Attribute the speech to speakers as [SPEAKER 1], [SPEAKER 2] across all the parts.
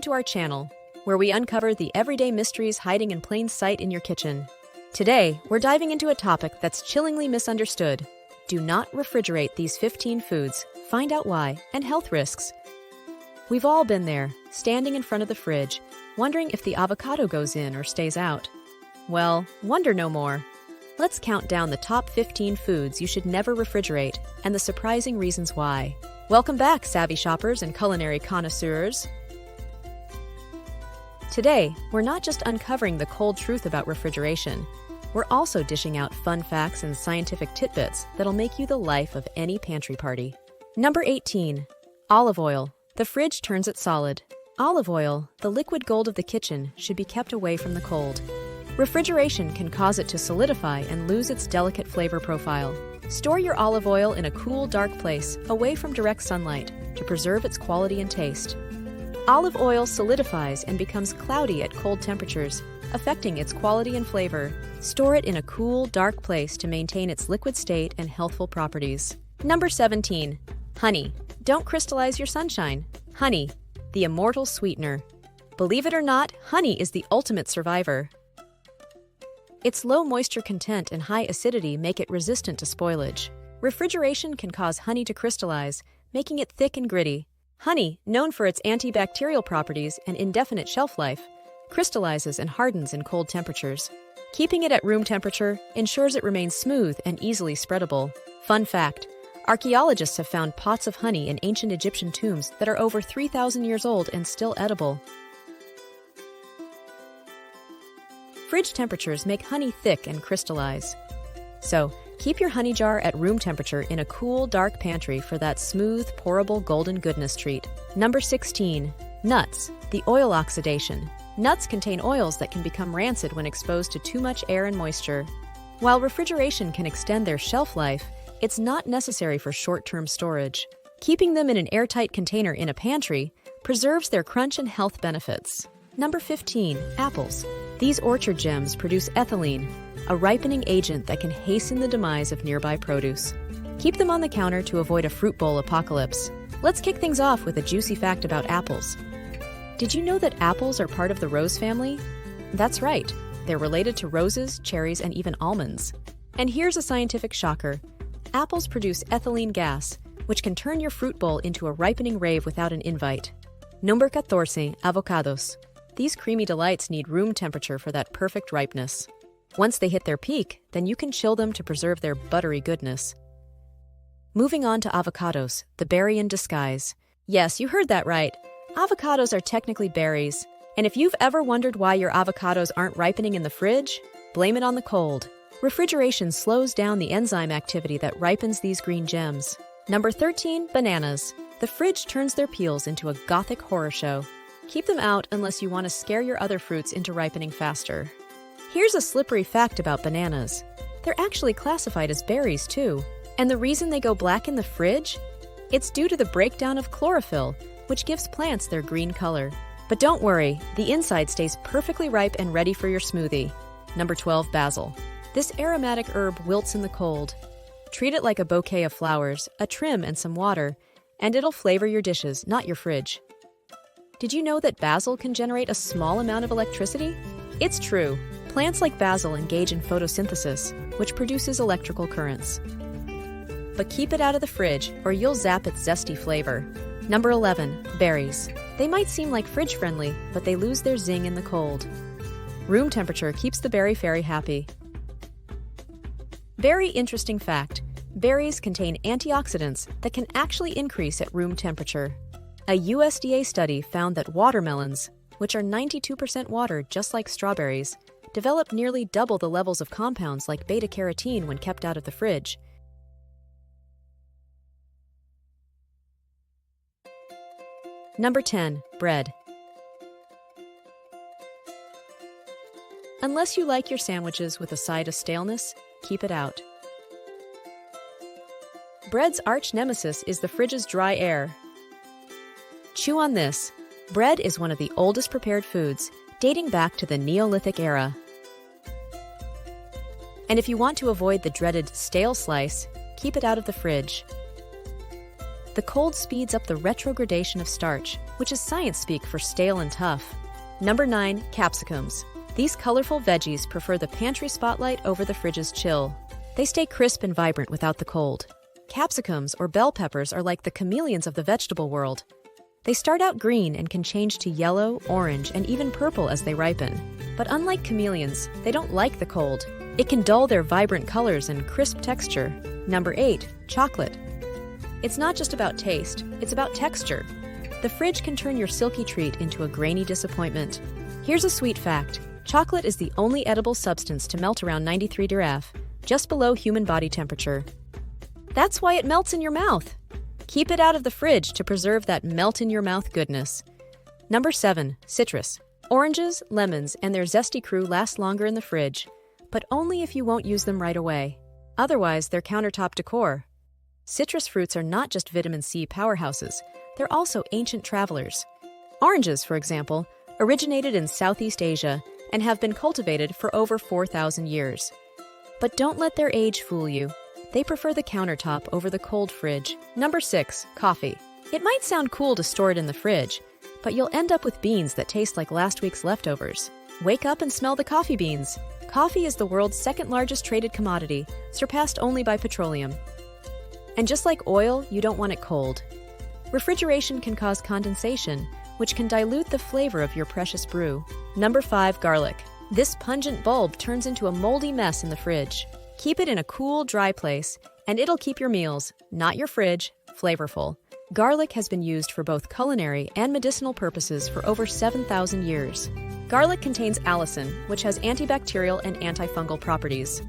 [SPEAKER 1] to our channel, where we uncover the everyday mysteries hiding in plain sight in your kitchen. Today, we're diving into a topic that's chillingly misunderstood. Do not refrigerate these 15 foods, find out why, and health risks. We've all been there, standing in front of the fridge, wondering if the avocado goes in or stays out. Well, wonder no more. Let's count down the top 15 foods you should never refrigerate and the surprising reasons why. Welcome back, savvy shoppers and culinary connoisseurs. Today, we're not just uncovering the cold truth about refrigeration. We're also dishing out fun facts and scientific tidbits that'll make you the life of any pantry party. Number 18. Olive oil. The fridge turns it solid. Olive oil, the liquid gold of the kitchen, should be kept away from the cold. Refrigeration can cause it to solidify and lose its delicate flavor profile. Store your olive oil in a cool, dark place, away from direct sunlight, to preserve its quality and taste. Olive oil solidifies and becomes cloudy at cold temperatures, affecting its quality and flavor. Store it in a cool, dark place to maintain its liquid state and healthful properties. Number 17. Honey. Don't crystallize your sunshine. Honey, the immortal sweetener. Believe it or not, honey is the ultimate survivor. Its low moisture content and high acidity make it resistant to spoilage. Refrigeration can cause honey to crystallize, making it thick and gritty. Honey, known for its antibacterial properties and indefinite shelf life, crystallizes and hardens in cold temperatures. Keeping it at room temperature ensures it remains smooth and easily spreadable. Fun fact: archaeologists have found pots of honey in ancient Egyptian tombs that are over 3,000 years old and still edible. Fridge temperatures make honey thick and crystallize. So, keep your honey jar at room temperature in a cool, dark pantry for that smooth, pourable golden goodness treat. Number 16. Nuts. The oil oxidation. Nuts contain oils that can become rancid when exposed to too much air and moisture. While refrigeration can extend their shelf life, it's not necessary for short-term storage. Keeping them in an airtight container in a pantry preserves their crunch and health benefits. Number 15. Apples. These orchard gems produce ethylene, a ripening agent that can hasten the demise of nearby produce. Keep them on the counter to avoid a fruit bowl apocalypse. Let's kick things off with a juicy fact about apples. Did you know that apples are part of the rose family? That's right, they're related to roses, cherries, and even almonds. And here's a scientific shocker. Apples produce ethylene gas, which can turn your fruit bowl into a ripening rave without an invite. Number 14. Avocados. These creamy delights need room temperature for that perfect ripeness. Once they hit their peak, then you can chill them to preserve their buttery goodness. Moving on to avocados, the berry in disguise. Yes, you heard that right. Avocados are technically berries, and if you've ever wondered why your avocados aren't ripening in the fridge, blame it on the cold. Refrigeration slows down the enzyme activity that ripens these green gems. Number 13. Bananas. The fridge turns their peels into a gothic horror show. Keep them out unless you want to scare your other fruits into ripening faster. Here's a slippery fact about bananas. They're actually classified as berries too. And the reason they go black in the fridge? It's due to the breakdown of chlorophyll, which gives plants their green color. But don't worry, the inside stays perfectly ripe and ready for your smoothie. Number 12. Basil. This aromatic herb wilts in the cold. Treat it like a bouquet of flowers, a trim, and some water, and it'll flavor your dishes, not your fridge. Did you know that basil can generate a small amount of electricity? It's true. Plants like basil engage in photosynthesis, which produces electrical currents. But keep it out of the fridge, or you'll zap its zesty flavor. Number 11. Berries. They might seem like fridge-friendly, but they lose their zing in the cold. Room temperature keeps the berry fairy happy. Very interesting fact. Berries contain antioxidants that can actually increase at room temperature. A USDA study found that watermelons, which are 92% water just like strawberries, develop nearly double the levels of compounds like beta-carotene when kept out of the fridge. Number 10. Bread. Unless you like your sandwiches with a side of staleness, keep it out. Bread's arch nemesis is the fridge's dry air. Chew on this. Bread is one of the oldest prepared foods, dating back to the Neolithic era. And if you want to avoid the dreaded stale slice, keep it out of the fridge. The cold speeds up the retrogradation of starch, which is science speak for stale and tough. Number 9. Capsicums. These colorful veggies prefer the pantry spotlight over the fridge's chill. They stay crisp and vibrant without the cold. Capsicums, or bell peppers, are like the chameleons of the vegetable world. They start out green and can change to yellow, orange, and even purple as they ripen. But unlike chameleons, they don't like the cold. It can dull their vibrant colors and crisp texture. Number 8. Chocolate. It's not just about taste, it's about texture. The fridge can turn your silky treat into a grainy disappointment. Here's a sweet fact. Chocolate is the only edible substance to melt around 93 degrees, just below human body temperature. That's why it melts in your mouth. Keep it out of the fridge to preserve that melt-in-your-mouth goodness. Number 7. Citrus. Oranges, lemons, and their zesty crew last longer in the fridge, but only if you won't use them right away. Otherwise, they're countertop decor. Citrus fruits are not just vitamin C powerhouses, they're also ancient travelers. Oranges, for example, originated in Southeast Asia and have been cultivated for over 4,000 years. But don't let their age fool you. They prefer the countertop over the cold fridge. Number 6. Coffee. It might sound cool to store it in the fridge, but you'll end up with beans that taste like last week's leftovers. Wake up and smell the coffee beans. Coffee is the world's second largest traded commodity, surpassed only by petroleum. And just like oil, you don't want it cold. Refrigeration can cause condensation, which can dilute the flavor of your precious brew. Number 5. Garlic. This pungent bulb turns into a moldy mess in the fridge. Keep it in a cool, dry place, and it'll keep your meals, not your fridge, flavorful. Garlic has been used for both culinary and medicinal purposes for over 7,000 years. Garlic contains allicin, which has antibacterial and antifungal properties.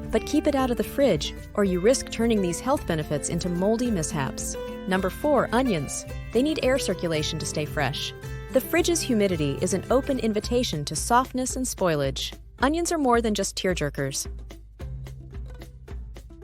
[SPEAKER 1] But keep it out of the fridge, or you risk turning these health benefits into moldy mishaps. Number 4. Onions. They need air circulation to stay fresh. The fridge's humidity is an open invitation to softness and spoilage. Onions are more than just tearjerkers.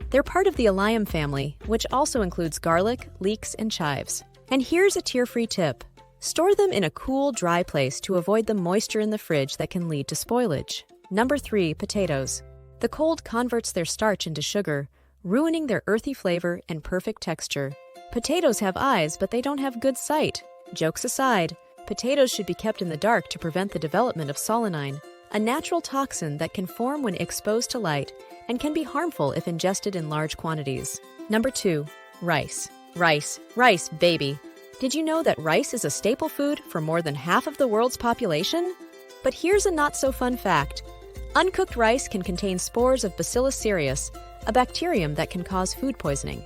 [SPEAKER 1] They're part of the allium family, which also includes garlic, leeks, and chives. And here's a tear-free tip. Store them in a cool, dry place to avoid the moisture in the fridge that can lead to spoilage. Number 3. Potatoes. The cold converts their starch into sugar, ruining their earthy flavor and perfect texture. Potatoes have eyes, but they don't have good sight. Jokes aside, potatoes should be kept in the dark to prevent the development of solanine, a natural toxin that can form when exposed to light and can be harmful if ingested in large quantities. Number 2. Rice. Rice, baby. Did you know that rice is a staple food for more than half of the world's population? But here's a not-so-fun fact. Uncooked rice can contain spores of Bacillus cereus, a bacterium that can cause food poisoning.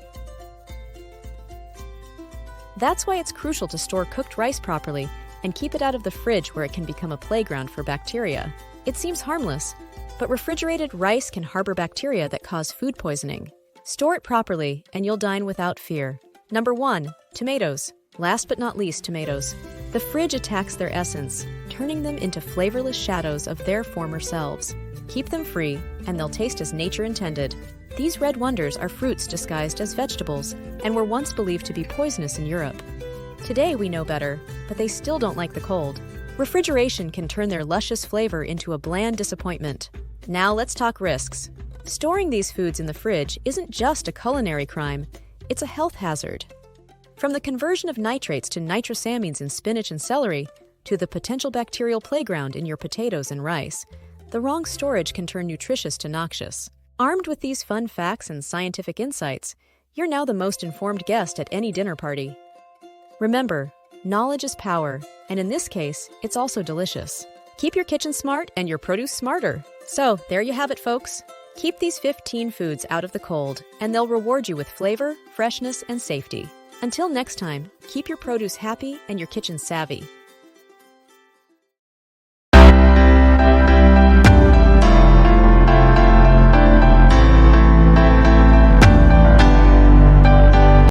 [SPEAKER 1] That's why it's crucial to store cooked rice properly and keep it out of the fridge where it can become a playground for bacteria. It seems harmless, but refrigerated rice can harbor bacteria that cause food poisoning. Store it properly and you'll dine without fear. Number 1. Tomatoes. Last but not least, tomatoes. The fridge attacks their essence, turning them into flavorless shadows of their former selves. Keep them free, and they'll taste as nature intended. These red wonders are fruits disguised as vegetables and were once believed to be poisonous in Europe. Today we know better, but they still don't like the cold. Refrigeration can turn their luscious flavor into a bland disappointment. Now let's talk risks. Storing these foods in the fridge isn't just a culinary crime, it's a health hazard. From the conversion of nitrates to nitrosamines in spinach and celery, to the potential bacterial playground in your potatoes and rice, the wrong storage can turn nutritious to noxious. Armed with these fun facts and scientific insights, you're now the most informed guest at any dinner party. Remember, knowledge is power, and in this case, it's also delicious. Keep your kitchen smart and your produce smarter. So, there you have it, folks. Keep these 15 foods out of the cold, and they'll reward you with flavor, freshness, and safety. Until next time, keep your produce happy and your kitchen savvy.